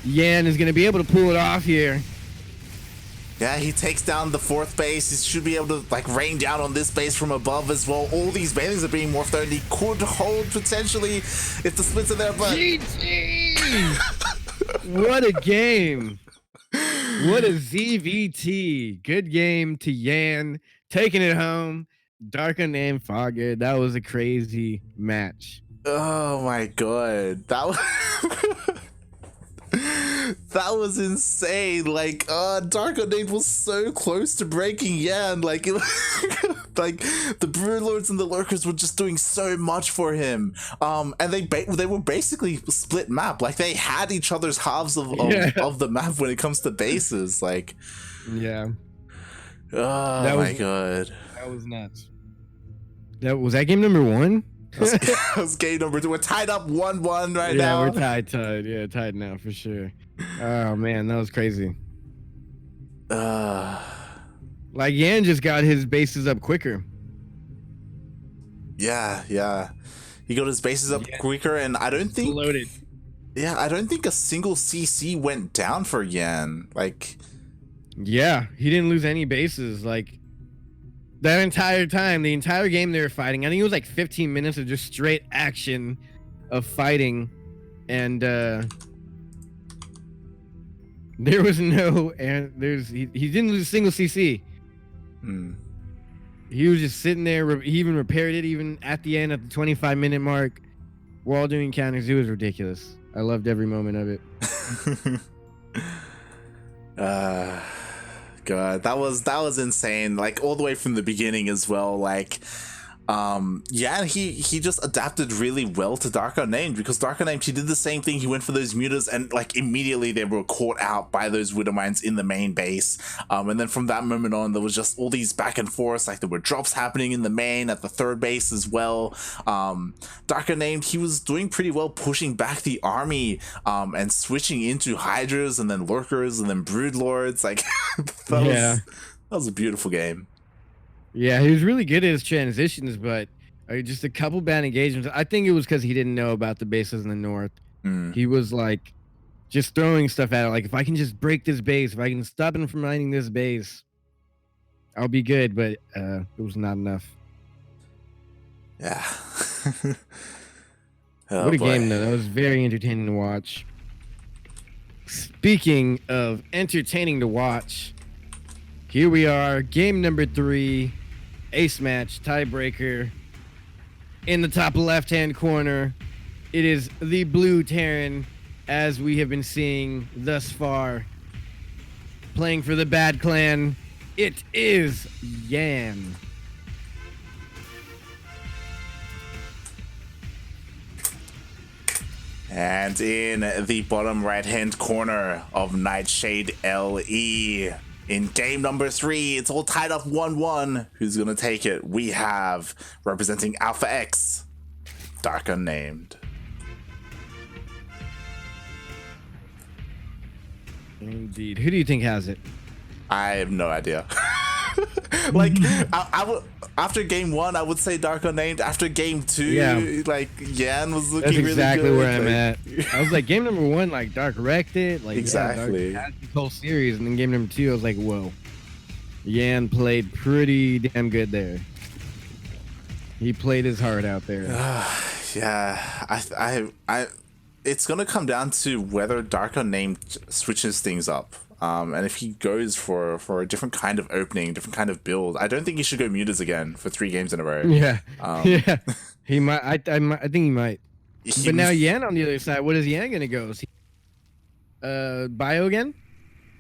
Yan is going to be able to pull it off here. Yeah, he takes down the 4th base. He should be able to like rain down on this base from above as well. All these banelings are being morphed out, and he could hold potentially if the splits are there, but GG! What a game. What a ZvT. Good game to Yan. Taking it home. DarkUnnamed Fogger. That was a crazy match. Oh my god. That was that was insane. Like, DarkUnnamed was so close to breaking Yan. Like, like the Broodlords and the Lurkers were just doing so much for him. And they were basically split map. Like, they had each other's halves of the map when it comes to bases. Like, yeah. Oh my god. That was nuts. Was that game number 1? That was game number 2. We're tied up 1-1 right now. Yeah, we're tied. Yeah, tied now for sure. Oh man, that was crazy. Like Yan just got his bases up quicker. Yeah. He got his bases up quicker, and I don't think loaded. Yeah, I don't think a single CC went down for Yan. Like, yeah, he didn't lose any bases. Like that entire time, the entire game they were fighting. I think it was like 15 minutes of just straight action of fighting, and there was no, and he didn't lose a single CC. He was just sitting there. He even repaired it even at the end, at the 25-minute mark, while doing counters. It was ridiculous. I loved every moment of it. God, that was insane. Like all the way from the beginning as well. Like, yeah, he just adapted really well to DarkUnnamed, because DarkUnnamed, he did the same thing. He went for those mutas, and like immediately they were caught out by those widow mines in the main base. And then from that moment on, there was just all these back and forth. Like there were drops happening in the main at the third base as well. DarkUnnamed, he was doing pretty well pushing back the army, and switching into hydras and then lurkers and then broodlords. Like that was a beautiful game. Yeah, he was really good at his transitions, but just a couple bad engagements. I think it was because he didn't know about the bases in the north. He was like just throwing stuff at it. Like, if I can just break this base, if I can stop him from mining this base, I'll be good. But it was not enough. Yeah. What a game, though. That was very entertaining to watch. Speaking of entertaining to watch, here we are, game number 3, ace match, tiebreaker. In the top left-hand corner, it is the blue Terran, as we have been seeing thus far. Playing for the bad clan, it is Yan. And in the bottom right-hand corner of Nightshade LE, in game number 3, it's all tied up 1-1. Who's gonna take it? We have, representing Alpha X, DarkUnnamed. Indeed. Who do you think has it? I have no idea. Like, I would, after game 1, I would say DarkUnnamed. After game 2, like, Yan was looking really good. That's exactly where I'm at. I was like, game number 1, like, Dark wrecked it. Like, exactly. Dark had the whole series. And then game number 2, I was like, whoa. Yan played pretty damn good there. He played his heart out there. Yeah, I it's gonna come down to whether DarkUnnamed switches things up. And if he goes for a different kind of opening, different kind of build, I don't think he should go mutas again for 3 games in a row. Yeah, yeah, he might. I think he might. But now Yan on the other side, what is Yan gonna go? Is he, bio again?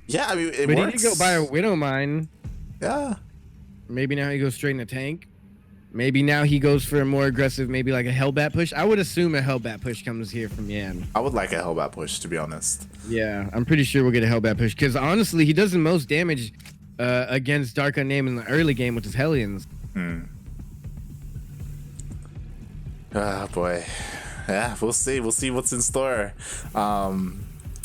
Yeah, I mean, but works. He did go buy a widow mine. Yeah. Maybe now he goes straight in the tank. Maybe now he goes for a more aggressive, maybe like a Hellbat push. I would assume a Hellbat push comes here from Yan. I would like a Hellbat push, to be honest. Yeah, I'm pretty sure we'll get a Hellbat push, because honestly, he does the most damage against DarkUnnamed in the early game with his Hellions. Oh boy. Yeah, we'll see. We'll see what's in store.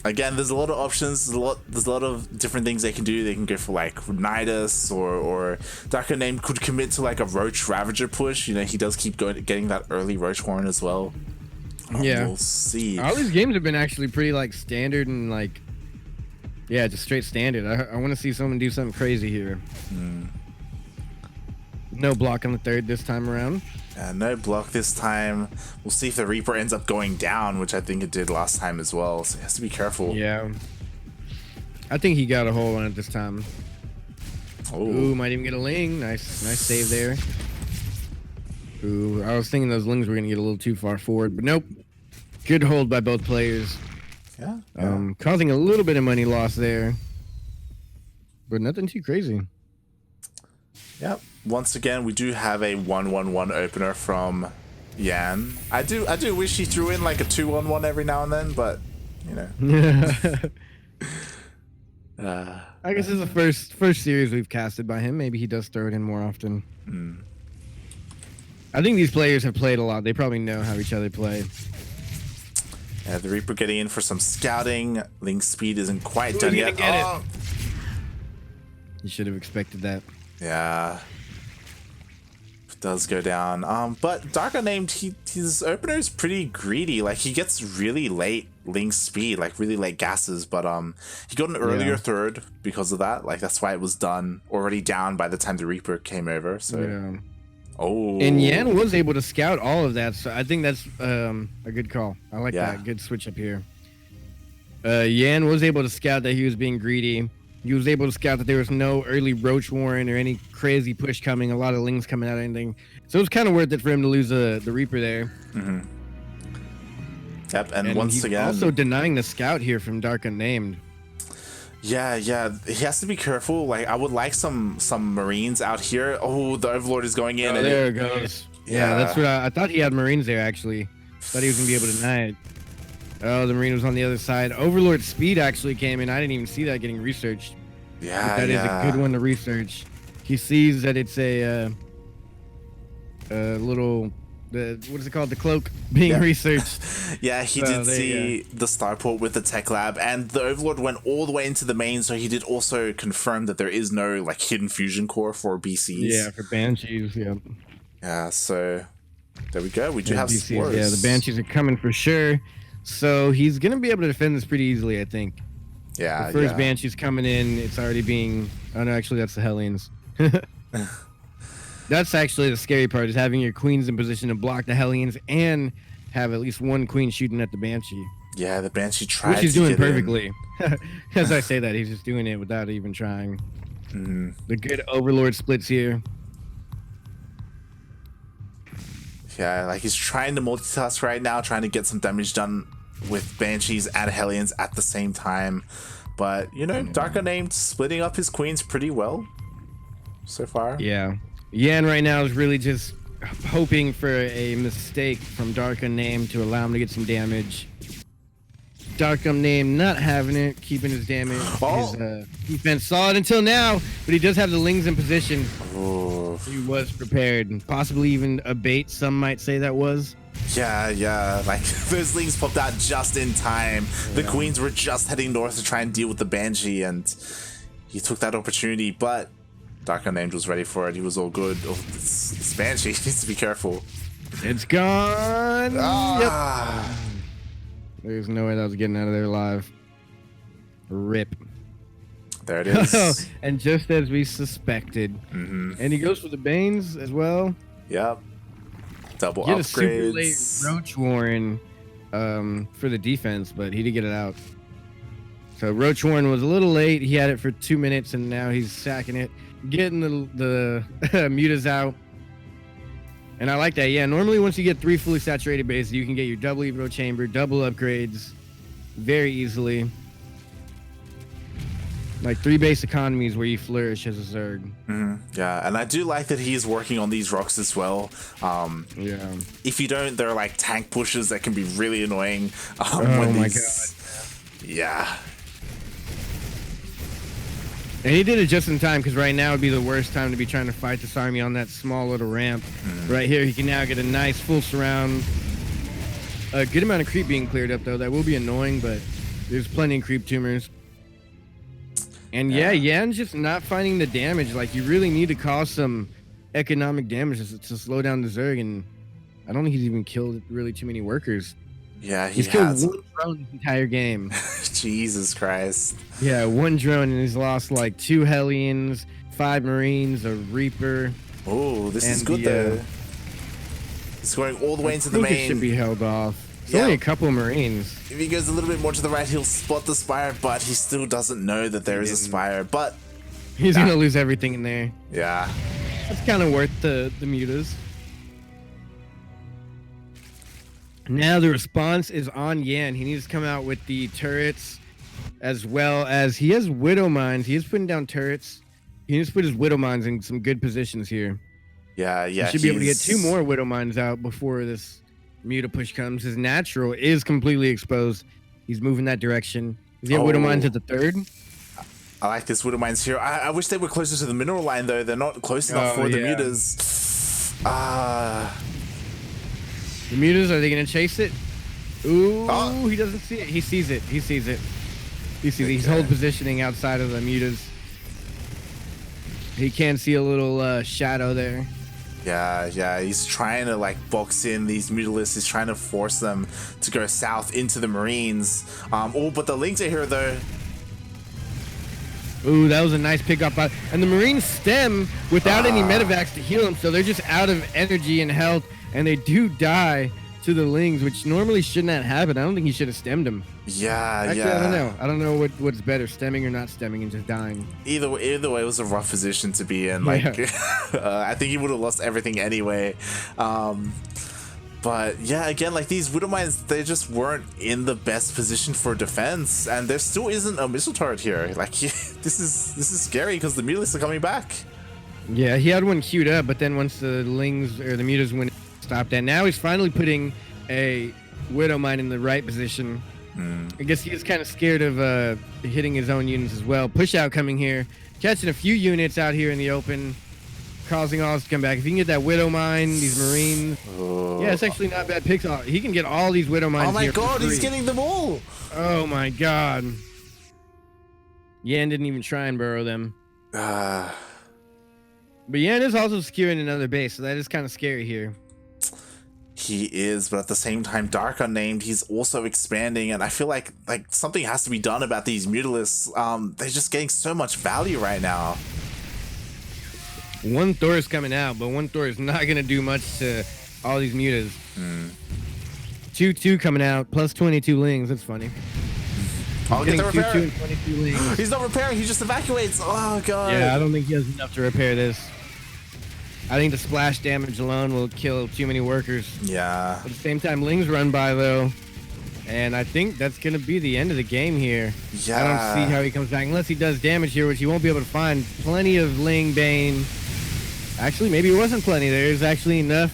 Again, there's a lot of options. There's a lot of different things they can do. They can go for like Nidus, or DarkUnnamed could commit to like a Roach Ravager push. You know, he does keep getting that early Roach Horn as well. Yeah, we'll see. All these games have been actually pretty like standard and like, yeah, just straight standard. I want to see someone do something crazy here. No block on the third this time around. No block this time. We'll see if the Reaper ends up going down, which I think it did last time as well. So he has to be careful. Yeah. I think he got a hold on it this time. Ooh, might even get a Ling. Nice save there. Ooh, I was thinking those Lings were going to get a little too far forward, but nope. Good hold by both players. Yeah. Causing a little bit of money loss there, but nothing too crazy. Yep. Once again, we do have a 1-1-1 opener from Yan. I do wish he threw in like a 2-1-1 every now and then, but you know. I guess it's the first series we've casted by him. Maybe he does throw it in more often. I think these players have played a lot. They probably know how each other play. Yeah, the Reaper getting in for some scouting. Link speed isn't quite done yet. Oh. You should have expected that. Yeah. It does go down. But DarkUnnamed, his opener is pretty greedy. Like, he gets really late Link speed, like really late gases, but he got an earlier third because of that. Like, that's why it was done already down by the time the Reaper came over. So yeah. Oh. And Yan was able to scout all of that, so I think that's a good call. I like that. Good switch up here. Yan was able to scout that he was being greedy. He was able to scout that there was no early Roach Warren or any crazy push coming, a lot of Lings coming out or anything. So it was kind of worth it for him to lose the Reaper there. Yep, and once he's again... also denying the scout here from DarkUnnamed. Yeah, he has to be careful. Like, I would like some Marines out here. Oh, the Overlord is going in. Oh, there it goes. Yeah, that's what I thought he had Marines there, actually. Thought he was going to be able to deny it. Oh, the Marine was on the other side. Overlord speed actually came in. I didn't even see that getting researched. Yeah, that is a good one to research. He sees that it's a little... what is it called? The cloak being researched. Yeah, he did see the starport with the tech lab, and the Overlord went all the way into the main, so he did also confirm that there is no like hidden fusion core for BCs. Yeah, for Banshees, yeah. Yeah, so there we go. We do have BCs, spores. yeah, the Banshees are coming for sure. So he's gonna be able to defend this pretty easily, I think. Yeah, the first Banshee's coming in, it's already being... Oh no, actually that's the Hellions. That's actually the scary part, is having your queens in position to block the Hellions and have at least one queen shooting at the Banshee. Yeah, the Banshee tried which he's to doing get perfectly. As I say that, he's just doing it without even trying. The good Overlord splits here. Yeah, like he's trying to multitask right now, trying to get some damage done with Banshees and Hellions at the same time. But, you know, DarkUnnamed splitting up his queens pretty well so far. Yeah. Yan right now is really just hoping for a mistake from DarkUnnamed to allow him to get some damage. DarkUnnamed not having it, keeping his damage. His defense solid until now, but he does have the Lings in position. Ooh. He was prepared, and possibly even a bait, some might say that was. Yeah, like those Lings popped out just in time. The queens were just heading north to try and deal with the Banshee, and he took that opportunity, but DarkUnnamed was ready for it. He was all good. Oh, this Banshee needs to be careful. It's gone. Ah. Yep. There's no way that was getting out of there alive. Rip. There it is. And just as we suspected. And he goes for the Banes as well. Yep. Double get upgrades. A super late Roach Warren for the defense, but he did get it out. So Roach Warren was a little late. He had it for 2 minutes, and now he's sacking it. Getting the mutas out. And I like that. Yeah, normally once you get 3 fully saturated bases, you can get your double Evo chamber, double upgrades very easily. Like 3 base economies where you flourish as a Zerg. Yeah, and I do like that he's working on these rocks as well. Yeah. If you don't, there are like tank pushes that can be really annoying. Oh my god. Yeah. And he did it just in time, because right now would be the worst time to be trying to fight this army on that small little ramp. Right here, he can now get a nice full surround. A good amount of creep being cleared up, though. That will be annoying, but there's plenty of creep tumors. And yeah, Yan's just not finding the damage. Like, you really need to cause some economic damage to slow down the Zerg, and I don't think he's even killed really too many workers. Yeah, he's killed 1 drone this entire game. Jesus Christ. Yeah, 1 drone, and he's lost like 2 Hellions, 5 Marines, a Reaper. Oh, this is good though. He's going all the way into the main. It should be held off. It's only a couple of Marines. If he goes a little bit more to the right, he'll spot the Spire, but he still doesn't know that there is a Spire. But he's gonna lose everything in there. Yeah. That's kind of worth the mutas. Now the response is on Yan. He needs to come out with the turrets, as well as he has Widow Mines. He is putting down turrets. He needs to put his Widow Mines in some good positions here. Yeah. He should be able to get 2 more Widow Mines out before this Muta push comes. His natural is completely exposed. He's moving that direction. Is he at Widow Mines at the 3rd? I like this Widow Mines here. I wish they were closer to the mineral line though. They're not close enough for the mutas. The mutas, are they gonna chase it? Ooh, he doesn't see it. He sees it. He sees it. He sees it. He's hold positioning outside of the mutas. He can see a little shadow there. Yeah, he's trying to like box in these mutalisks. He's trying to force them to go south into the Marines. But the Lings are here though. Ooh, that was a nice pickup. And the Marines stem without any medevacs to heal them, so they're just out of energy and health, and they do die to the Lings, which normally shouldn't have happened. I don't think he should have stemmed them. Actually, I don't know. I don't know what's better, stemming or not stemming and just dying. Either way, it was a rough position to be in. Like, I think he would have lost everything anyway. But yeah, again, like these Widow Mines, they just weren't in the best position for defense, and there still isn't a missile turret here. Like, this is scary because the mutalisks are coming back. Yeah, he had one queued up, but then once the Lings or the mutas went stopped, and now he's finally putting a Widow Mine in the right position. I guess he is kind of scared of hitting his own units as well. Push out coming here, catching a few units out here in the open, causing all this to come back. If he can get that Widow Mine, these Marines. Yeah, it's actually not bad picks. He can get all these Widow Mines. Oh my god, he's getting them all. Oh my god. Yan didn't even try and burrow them. But Yan is also securing another base, so that is kind of scary here. He is, but at the same time, DarkUnnamed, he's also expanding, and I feel like something has to be done about these mutalisks. They're just getting so much value right now. One Thor is coming out, but one Thor is not going to do much to all these mutas. 2-2 coming out, plus 22 Lings. That's funny. I'll get the repair. 2-2 and 22 Lings. He's not repairing, he just evacuates. Oh, God. Yeah, I don't think he has enough to repair this. I think the splash damage alone will kill too many workers. Yeah. At the same time, Lings run by, though. And I think that's going to be the end of the game here. Yeah. I don't see how he comes back. Unless he does damage here, which he won't be able to find. Plenty of Ling Bane. Actually, maybe it wasn't plenty. There's actually enough.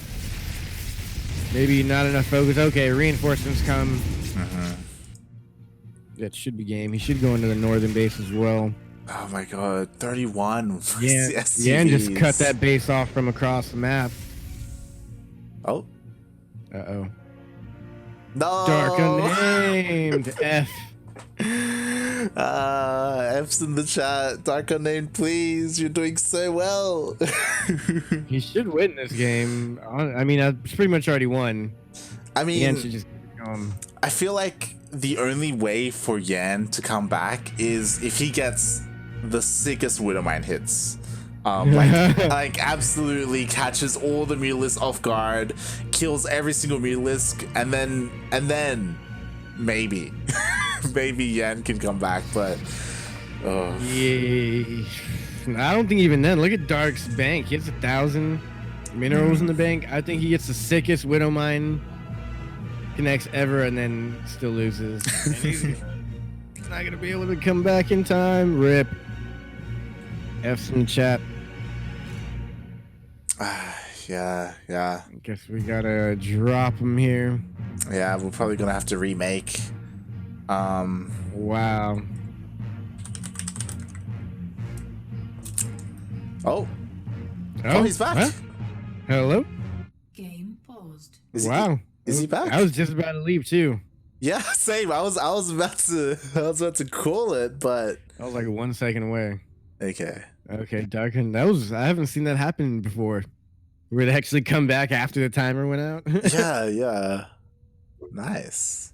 Maybe not enough focus. Okay, reinforcements come. That should be game. He should go into the northern base as well. Oh my god, 31. Yeah, Yan just cut that base off from across the map. Oh. Uh-oh. No! DarkUnnamed. F. F's in the chat. DarkUnnamed, please. You're doing so well. He should win this game. I mean, it's pretty much already won. I mean, Yan should just I feel like the only way for Yan to come back is if he gets the sickest Widow Mine hits. Like absolutely catches all the mutalisks off guard, kills every single mutalisk, and then maybe maybe Yan can come back, but yeah, I don't think even then. Look at Dark's bank. He has 1,000 minerals in the bank. I think he gets the sickest Widow Mine connects ever, and then still loses. And he's not gonna be able to come back in time. Rip. F's in the chat. Yeah. I guess we gotta drop him here. Yeah, we're probably gonna have to remake. Wow. Oh, he's back. Huh? Hello. Game paused. Wow. Is he back? I was just about to leave too. Yeah, same. I was about to call it, but I was like 1 second away. Okay, DarkUnnamed. I haven't seen that happen before. Where it actually come back after the timer went out. yeah. Nice.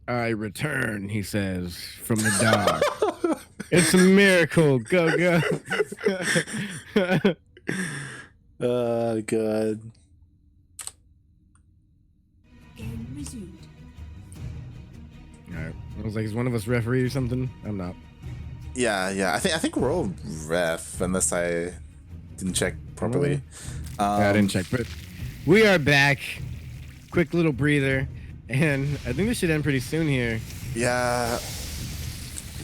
I return, he says, from the dark. It's a miracle. Go. Oh, God. Game resumed. All right. I was like, is one of us referee or something? I'm not. Yeah. I think we're all ref, unless I didn't check properly. I didn't check, but we are back. Quick little breather, and I think this should end pretty soon here. Yeah.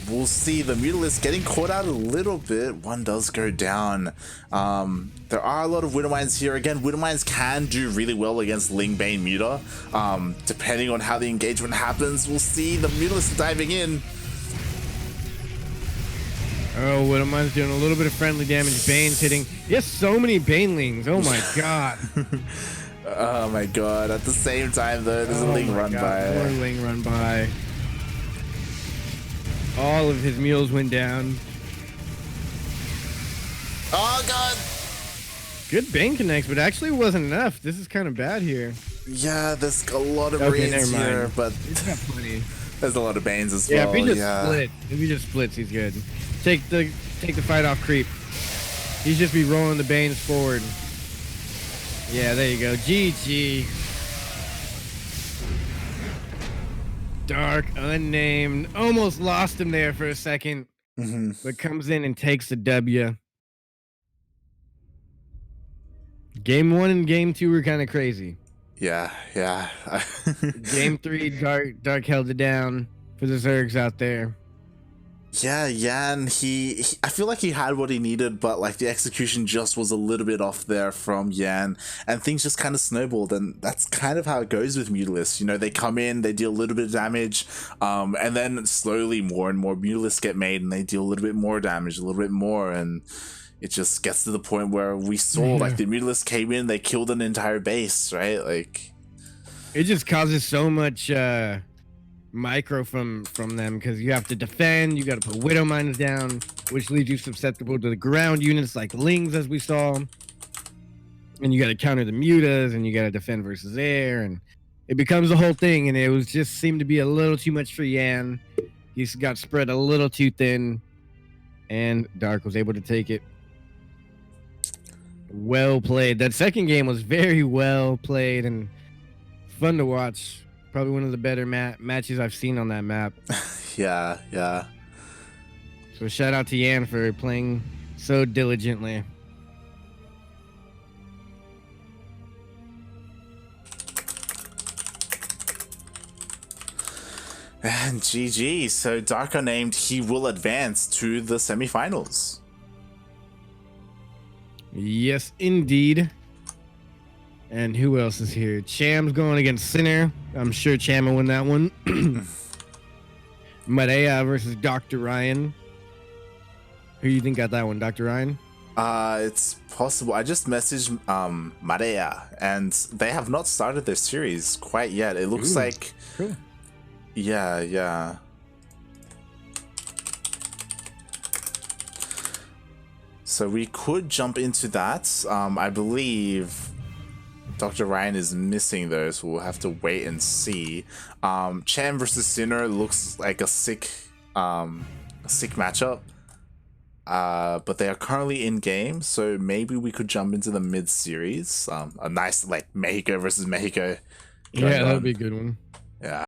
We'll see. The Mutalisk getting caught out a little bit. One does go down. There are a lot of Widow Mines here. Again, Widow Mines can do really well against Ling Bane Muta. Depending on how the engagement happens, we'll see. The Mutalisk diving in. Oh, Widowmine's doing a little bit of friendly damage. Bane's hitting. He has so many Banelings. Oh my god. Oh my god. At the same time though, there's a Ling run by. More Ling run by. All of his mules went down. Oh god. Good Bane connects, but actually wasn't enough. This is kind of bad here. Yeah, there's a lot of Okay, Banes never here, mind. but He's got plenty. there's a lot of Banes as Yeah, well. if he just splits, he's good. Take the fight off creep. He's just be rolling the Banes forward. Yeah, there you go. GG. DarkUnnamed. Almost lost him there for a second, but comes in and takes the W. Game 1 and Game 2 were kind of crazy. Yeah. Game 3, Dark held it down for the Zergs out there. Yeah, Yan, he I feel like he had what he needed, but like the execution just was a little bit off there from Yan, and things just kind of snowballed, and that's kind of how it goes with Mutalisks. You know, they come in, they deal a little bit of damage, and then slowly more and more Mutalisks get made, and they deal a little bit more damage, a little bit more, and it just gets to the point where we saw like the Mutalisks came in, they killed an entire base, right? Like, it just causes so much micro from them, because you have to defend, you got to put widow mines down, which leaves you susceptible to the ground units like Lings, as we saw, and you got to counter the mutas, and you got to defend versus air, and it becomes a whole thing. And it was just seemed to be a little too much for Yan. He's got spread a little too thin, and Dark was able to take it. Well played. That second game was very well played and fun to watch. Probably one of the better matches I've seen on that map. yeah. So shout out to Yan for playing so diligently. And GG. So DarkUnnamed, he will advance to the semifinals. Yes, indeed. And who else is here? Cham's going against Sinner. I'm sure Cham will win that one. Madea versus Dr. Ryan. Who you think got that one, Dr. Ryan? It's possible. I just messaged Madea, and they have not started their series quite yet. It looks like Cool. Yeah. So we could jump into that. I believe Dr. Ryan is missing though, so we'll have to wait and see. Cham versus Sinner looks like a sick matchup. But they are currently in game, so maybe we could jump into the mid series. A nice like Mexico versus Mexico. Yeah, that would be a good one. Yeah.